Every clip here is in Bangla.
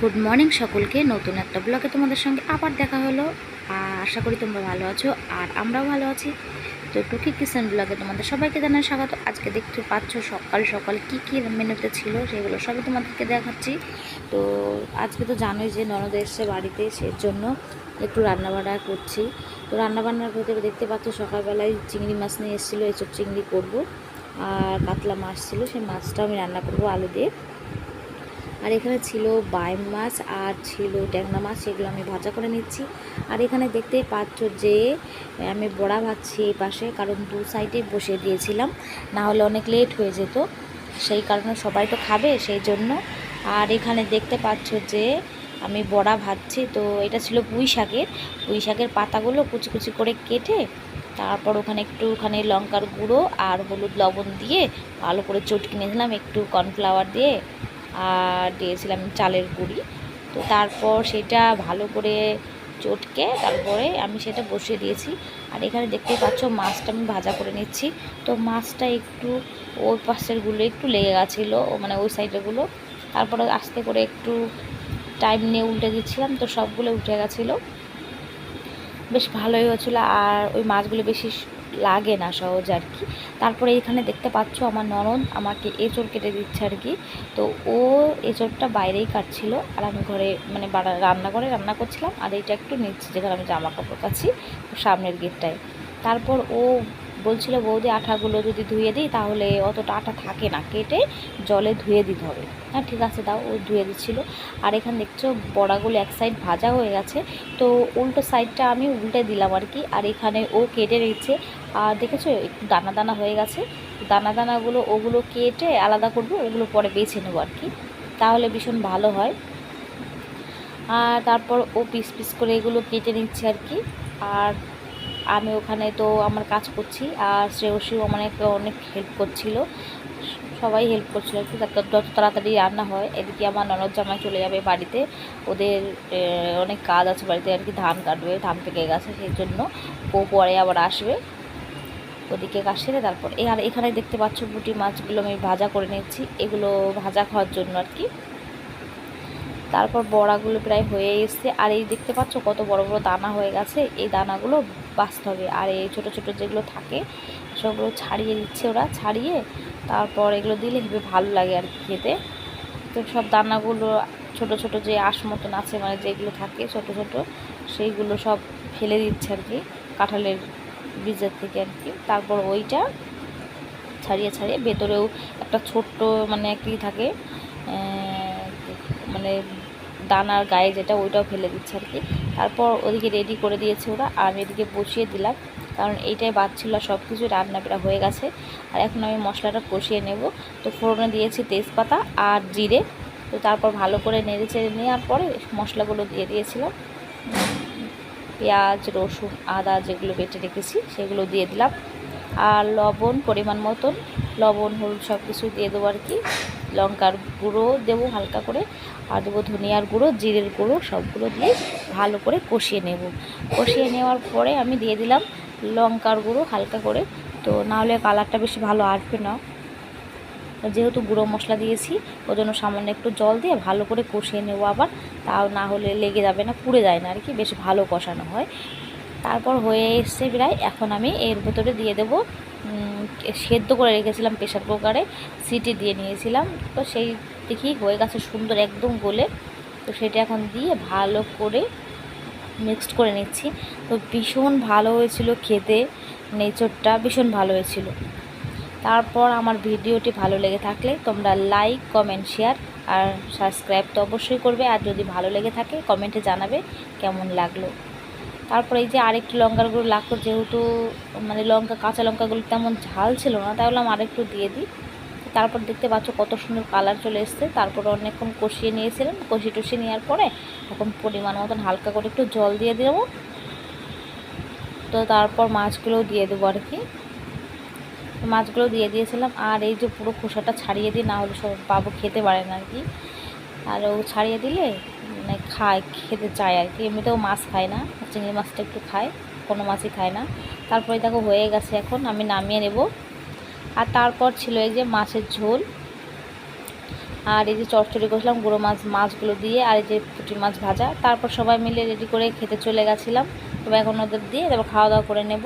গুড মর্নিং সকলকে। নতুন একটা ব্লগে তোমাদের সঙ্গে আবার দেখা হলো। আশা করি তোমরা ভালো আছো আর আমরাও ভালো আছি। তো টুকি কিচেন ব্লগে তোমাদের সবাইকে জানাই স্বাগত। আজকে দেখতে পাচ্ছ সকাল সকাল কি কি মেনুতে ছিল সেগুলো সবই তোমাদেরকে দেখাচ্ছি। তো আজকে তো জানোই যে ননদ এসছে বাড়িতে, সেজন্য একটু রান্নাবান্না করছি। তো রান্নাবান্নার ভেতরে দেখতে পাচ্ছ সকালবেলায় চিংড়ি মাছ নিয়ে এসেছিলো, এসব চিংড়ি করবো। আর কাতলা মাছ ছিল, সেই মাছটা আমি রান্না করবো আলু দিয়ে। আর এখানে ছিল বাইম মাছ আর ছিল ট্যাংরা মাছ, সেগুলো আমি ভাজা করে নিচ্ছি। আর এখানে দেখতেই পাচ্ছ যে আমি বড়া ভাজছি এই পাশে, কারণ দু সাইডে বসিয়ে দিয়েছিলাম, না হলে অনেক লেট হয়ে যেত, সেই কারণে সবাই তো খাবে সেই জন্য। আর এখানে দেখতে পাচ্ছ যে আমি বড়া ভাজছি। তো এটা ছিল পুঁই শাকের পাতাগুলো কুচি কুচি করে কেটে তারপর ওখানে একটুখানি লঙ্কার গুঁড়ো আর হলুদ লবণ দিয়ে ভালো করে চটকে নিয়েছিলাম, একটু কর্নফ্লাওয়ার দিয়ে, আর দিয়েছিলাম চালের গুঁড়ি। তো তারপর সেটা ভালো করে চটকে তারপরে আমি সেটা বসিয়ে দিয়েছি। আর এখানে দেখতেই পাচ্ছ মাছটা আমি ভাজা করে নিচ্ছি। তো মাছটা একটু ওই পাশেরগুলো একটু লেগে গেছিলো, মানে ওই সাইডেরগুলো, তারপরে আস্তে করে একটু টাইম নিয়ে উল্টে দিচ্ছিলাম, তো সবগুলো উঠে গেছিলো, বেশ ভালোই হচ্ছিলো। আর ওই মাছগুলো বেশি লাগে না, সহজ আর কি। তারপরে এখানে দেখতে পাচ্ছ আমার ননদ আমাকে এঁচড় কেটে দিচ্ছে আর কি। তো ও এঁচড়টা বাইরেই কাটছিল আর আমি ঘরে মানে রান্নাঘরে রান্না করছিলাম, আর এইটা একটু নিচ্ছি যেখানে আমি জামা কাপড় কাচ্ছি, সামনের গেটটায়। তারপর ও বলছিল, বৌদি আঠাগুলো যদি ধুয়ে দিই তাহলে অতটা আটা থাকে না, কেটে জলে ধুয়ে দিতে হবে। হ্যাঁ ঠিক আছে দাও, ও ধুয়ে দিচ্ছিলো। আর এখানে দেখছো বড়াগুলো এক সাইড ভাজা হয়ে গেছে, তো উল্টো সাইডটা আমি উল্টে দিলাম আর কি। আর এখানে ও কেটে নিচ্ছে, আর দেখেছো একটু দানা দানা হয়ে গেছে, দানা দানাগুলো ওগুলো কেটে আলাদা করবো, ওগুলো পরে বেছে নেবো আর কি, তাহলে ভীষণ ভালো হয়। আর তারপর ও পিস পিস করে এগুলো কেটে নিচ্ছে আর কি। আর আমি ওখানে তো আমার কাজ করছি, আর শ্রেয়সীও আমাকে অনেক হেল্প করছিল, সবাই হেল্প করছিল আর কি, যত তাড়াতাড়ি রান্না হয়। এদিকে আমার ননদ জামাই চলে যাবে বাড়িতে, ওদের অনেক কাজ আছে বাড়িতে আর কি, ধান কাটবে, ধান পেকে গেছে, সেই জন্য ও পরে আবার আসবে। ওদিকে কাজ সেরে তারপর আর এখানে দেখতে পাচ্ছ পুঁটি মাছগুলো আমি ভাজা করে নিচ্ছি, এগুলো ভাজা খাওয়ার জন্য আর কি। তারপর বড়াগুলো প্রায় হয়ে এসছে, আর এই দেখতে পাচ্ছ কত বড় বড় দানা হয়ে গেছে, এই দানাগুলো বাছতে হবে। আর এই ছোটো ছোটো যেগুলো থাকে সবগুলো ছাড়িয়ে দিচ্ছে ওরা, ছাড়িয়ে তারপর এগুলো দিলে হেবে ভালো লাগে আর কি খেতে। তো সব দানাগুলো ছোট ছোট যে আঁশ মতন আছে, মানে যেগুলো থাকে ছোট ছোট, সেইগুলো সব ফেলে দিচ্ছে আর কি কাঁঠালের বীজের থেকে আর কি। তারপর ওইটা ছাড়িয়ে ছাড়িয়ে ভেতরেও একটা ছোট্ট মানে কি থাকে, মানে দানার গায়ে যেটা, ওইটাও ফেলে দিচ্ছে আর কি। তারপর ওদিকে রেডি করে দিয়েছে ওরা, আর আমি এদিকে বসিয়ে দিলাম, কারণ এইটাই বাচ্ছিল, সব কিছু রান্না প্রায় হয়ে গেছে। আর এখন আমি মশলাটা কষিয়ে নেব। তো ফোড়নে দিয়েছি তেজপাতা আর জিরে। তো তারপর ভালো করে নেড়ে চেড়ে নেওয়ার পরে মশলাগুলো দিয়ে দিয়েছিলাম, পেঁয়াজ রসুন আদা যেগুলো বেটে রেখেছি সেগুলো দিয়ে দিলাম। আর লবণ পরিমাণ মতন, লবণ হলুদ সব কিছু দিয়ে দেবো আর কি। লঙ্কার গুঁড়ো দেবো হালকা করে, আর দেবো ধনিয়ার গুঁড়ো, জিরের গুঁড়ো, সবগুলো দিয়ে ভালো করে কষিয়ে নেব। কষিয়ে নেওয়ার পরে আমি দিয়ে দিলাম লঙ্কার গুঁড়ো হালকা করে, তো নাহলে কালারটা বেশি ভালো আসবে না। যেহেতু গুঁড়ো মশলা দিয়েছি ওই জন্য সামান্য একটু জল দিয়ে ভালো করে কষিয়ে নেব আবার, তাও না হলে লেগে যাবে না, পুড়ে যায় না আর কি, বেশ ভালো কষানো হয়। তারপর হয়ে এসছে প্রায়, এখন আমি এর ভেতরে দিয়ে দেব সেদ্ধ করে রেখেছিলাম প্রেশার কুকারে, সিটি দিয়ে নিয়েছিলাম, তো সেই দেখেই হয়ে গেছে সুন্দর একদম গলে। তো সেটা এখন দিয়ে ভালো করে মিক্সড করে নিচ্ছি। তো ভীষণ ভালো হয়েছিল খেতে, নেচরটা ভীষণ ভালো হয়েছিল। তারপর আমার ভিডিওটি ভালো লেগে থাকলে তোমরা লাইক কমেন্ট শেয়ার আর সাবস্ক্রাইব তো অবশ্যই করবে, আর যদি ভালো লেগে থাকে কমেন্টে জানাবে কেমন লাগলো। তারপর এই যে আরেকটু লঙ্কার গুঁড়ো লাগতো, যেহেতু মানে কাঁচা লঙ্কাগুলো তেমন ঝাল ছিল না, তাই বললাম আরেকটু দিয়ে দিই। তারপর দেখতে পাচ্ছ কত সুন্দর কালার চলে এসছে। তারপর অনেকক্ষণ কষিয়ে নিয়েছিলাম, কষিয়ে নেওয়ার পরে এখন পরিমাণ মতন হালকা করে একটু জল দিয়ে দেবো। তো তারপর মাছগুলোও দিয়ে দেবো আর কি, মাছগুলো দিয়ে দিয়েছিলাম। আর এই যে পুরো খোসাটা ছাড়িয়ে দিই, না হলে সব বাবু খেতে পারে না আর কি, আর ও ছাড়িয়ে দিলে মানে খেতে চায় আর কি। এমনিতেও মাছ খায় না, চিংড়ি মাছটা একটু খায়, কোনো মাছই খায় না। তারপরে দেখো হয়ে গেছে, এখন আমি নামিয়ে নেব। আর তারপর ছিল এই যে মাছের ঝোল, আর এই যে চচ্চড়ি করছিলাম গুঁড়ো মাছগুলো দিয়ে, আর এই যে পুঁটি মাছ ভাজা। তারপর সবাই মিলে রেডি করে খেতে চলে গেছিলাম। তবে এখন ওদের দিয়ে তারপর খাওয়া দাওয়া করে নেব।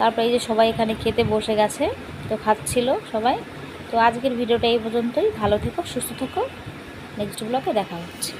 তারপর এই যে সবাই এখানে খেতে বসে গেছে, তো খাচ্ছিল সবাই। তো আজকের ভিডিওটা এই পর্যন্তই। ভালো থেকো, সুস্থ থেকো, নেক্সট ব্লগে দেখা হচ্ছে।